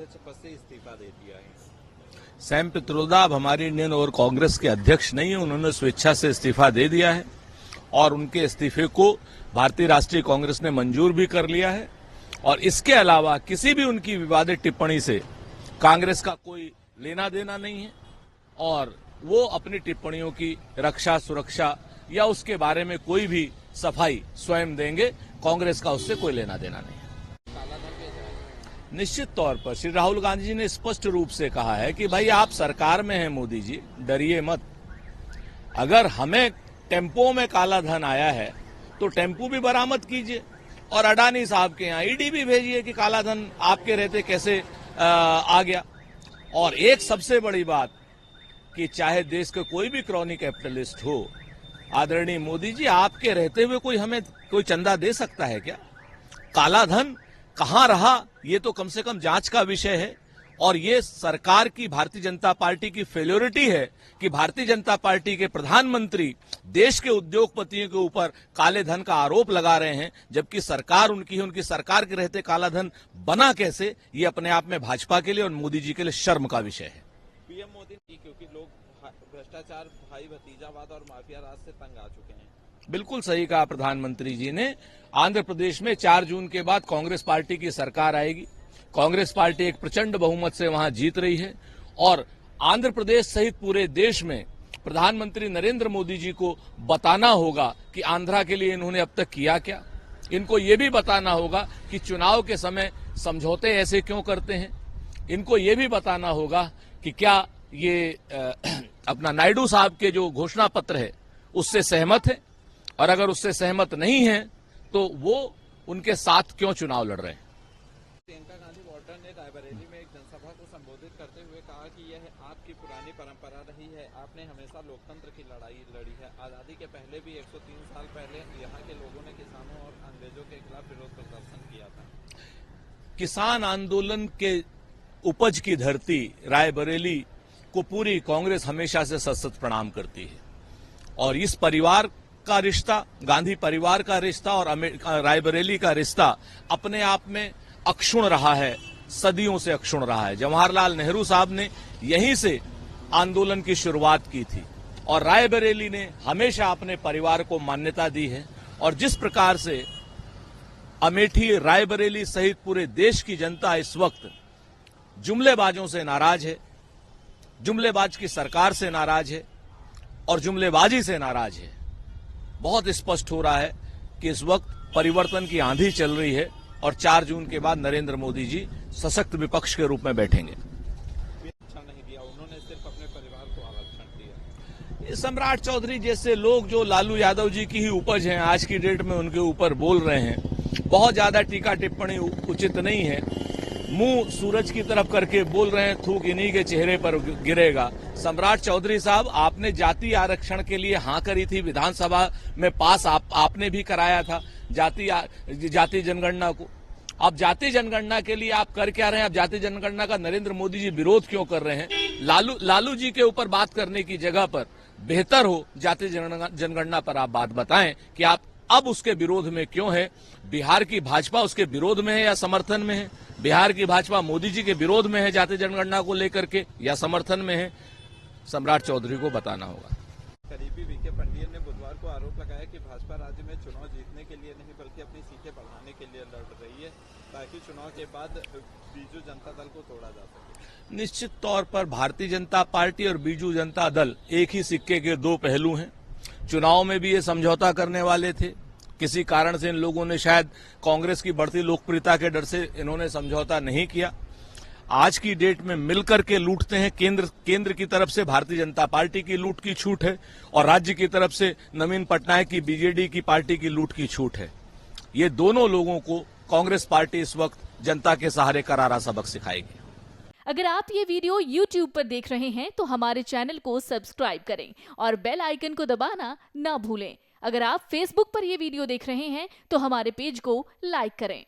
अध्यक्ष पद से इस्तीफा दे दिया है। सैम पित्रोदा अब हमारी इंडियन और कांग्रेस के अध्यक्ष नहीं है, उन्होंने स्वेच्छा से इस्तीफा दे दिया है और उनके इस्तीफे को भारतीय राष्ट्रीय कांग्रेस ने मंजूर भी कर लिया है। और इसके अलावा किसी भी उनकी विवादित टिप्पणी से कांग्रेस का कोई लेना देना नहीं है और वो अपनी टिप्पणियों की रक्षा सुरक्षा या उसके बारे में कोई भी सफाई स्वयं देंगे। कांग्रेस का उससे कोई लेना देना नहीं है। निश्चित तौर पर श्री राहुल गांधी जी ने स्पष्ट रूप से कहा है कि भाई आप सरकार में हैं मोदी जी, डरिए मत। अगर हमें टेम्पो में काला धन आया है तो टेम्पो भी बरामद कीजिए और अडानी साहब के यहाँ ईडी भी भेजिए कि काला धन आपके रहते कैसे आ गया। और एक सबसे बड़ी बात कि चाहे देश के कोई भी क्रॉनी कैपिटलिस्ट हो, आदरणीय मोदी जी आपके रहते हुए कोई हमें कोई चंदा दे सकता है क्या? काला धन कहां रहा ये तो कम से कम जांच का विषय है। और ये सरकार की, भारतीय जनता पार्टी की फेल्योरिटी है कि भारतीय जनता पार्टी के प्रधानमंत्री देश के उद्योगपतियों के ऊपर काले धन का आरोप लगा रहे हैं, जबकि सरकार उनकी है, उनकी सरकार के रहते काला धन बना कैसे, ये अपने आप में भाजपा के लिए और मोदी जी के लिए शर्म का विषय है। पीएम मोदी जी, क्योंकि लोग भ्रष्टाचार, भाई भतीजावाद और माफिया राज से तंग आ चुके हैं। बिल्कुल सही कहा प्रधानमंत्री जी ने। आंध्र प्रदेश में 4 जून के बाद कांग्रेस पार्टी की सरकार आएगी। कांग्रेस पार्टी एक प्रचंड बहुमत से वहां जीत रही है और आंध्र प्रदेश सहित पूरे देश में प्रधानमंत्री नरेंद्र मोदी जी को बताना होगा कि आंध्रा के लिए इन्होंने अब तक किया क्या। इनको ये भी बताना होगा कि चुनाव के समय समझौते ऐसे क्यों करते हैं। इनको ये भी बताना होगा कि क्या ये अपना नायडू साहब के जो घोषणा पत्र है उससे सहमत है, और अगर उससे सहमत नहीं है तो वो उनके साथ क्यों चुनाव लड़ रहे हैं। प्रियंका गांधी वाड्रा ने रायबरेली में एक जनसभा को संबोधित करते हुए कहा कि यह आपकी पुरानी परंपरा रही है, आपने हमेशा लोकतंत्र की लड़ाई लड़ी है। आजादी के पहले भी 103 साल पहले यहाँ के लोगों ने किसानों और अंग्रेजों के खिलाफ विरोध प्रदर्शन किया था। किसान आंदोलन के उपज की धरती रायबरेली को पूरी कांग्रेस हमेशा से सशक्त प्रणाम करती है और इस परिवार का रिश्ता, गांधी परिवार का रिश्ता और रायबरेली का रिश्ता अपने आप में अक्षुण्ण रहा है, सदियों से अक्षुण्ण रहा है। जवाहरलाल नेहरू साहब ने यहीं से आंदोलन की शुरुआत की थी और रायबरेली ने हमेशा अपने परिवार को मान्यता दी है। और जिस प्रकार से अमेठी, रायबरेली सहित पूरे देश की जनता इस वक्त जुमलेबाजों से नाराज है, जुमलेबाज की सरकार से नाराज है और जुमलेबाजी से नाराज है। बहुत स्पष्ट हो रहा है कि इस वक्त परिवर्तन की आंधी चल रही है और 4 जून के बाद नरेंद्र मोदी जी सशक्त विपक्ष के रूप में बैठेंगे। अच्छा नहीं दिया, उन्होंने सिर्फ अपने परिवार को आरक्षण दिया। ये सम्राट चौधरी जैसे लोग जो लालू यादव जी की ही उपज हैं, आज की डेट में उनके ऊपर बोल रहे हैं, बहुत ज्यादा टीका टिप्पणी उचित नहीं है। मुंह सूरज की तरफ करके बोल रहे हैं, थूक इन्हीं के चेहरे पर गिरेगा। सम्राट चौधरी साहब, आपने जाति आरक्षण के लिए हाँ करी थी, विधानसभा में पास आपने भी कराया था जाति जनगणना को। अब जाति जनगणना के लिए आप कर क्या रहे हैं? अब जाति जनगणना का नरेंद्र मोदी जी विरोध क्यों कर रहे हैं? लालू जी के ऊपर बात करने की जगह पर बेहतर हो जाति जनगणना पर आप बात बताएं कि आप अब उसके विरोध में क्यों है। बिहार की भाजपा उसके विरोध में है या समर्थन में है? बिहार की भाजपा मोदी जी के विरोध में है जाति जनगणना को लेकर के या समर्थन में है? सम्राट चौधरी को बताना होगा। करीबी वीके पंडियन ने बुधवार को आरोप लगाया कि भाजपा राज्य में चुनाव जीतने के लिए नहीं बल्कि अपनी सीटें बढ़ाने के लिए लड़ रही है ताकि चुनाव के बाद बीजू जनता दल को तोड़ा जा सके। निश्चित तौर पर भारतीय जनता पार्टी और बीजू जनता दल एक ही सिक्के के 2 पहलू हैं। चुनाव में भी ये समझौता करने वाले थे, किसी कारण से इन लोगों ने शायद कांग्रेस की बढ़ती लोकप्रियता के डर से इन्होंने समझौता नहीं किया। आज की डेट में मिलकर के लूटते हैं। केंद्र की तरफ से भारतीय जनता पार्टी की लूट की छूट है और राज्य की तरफ से नवीन पटनायक की बीजेडी की पार्टी की लूट की छूट है। ये दोनों लोगों को कांग्रेस पार्टी इस वक्त जनता के सहारे करारा सबक सिखाएगी। अगर आप ये वीडियो YouTube पर देख रहे हैं तो हमारे चैनल को सब्सक्राइब करें और बेल आइकन को दबाना ना भूलें। अगर आप Facebook पर ये वीडियो देख रहे हैं तो हमारे पेज को लाइक करें।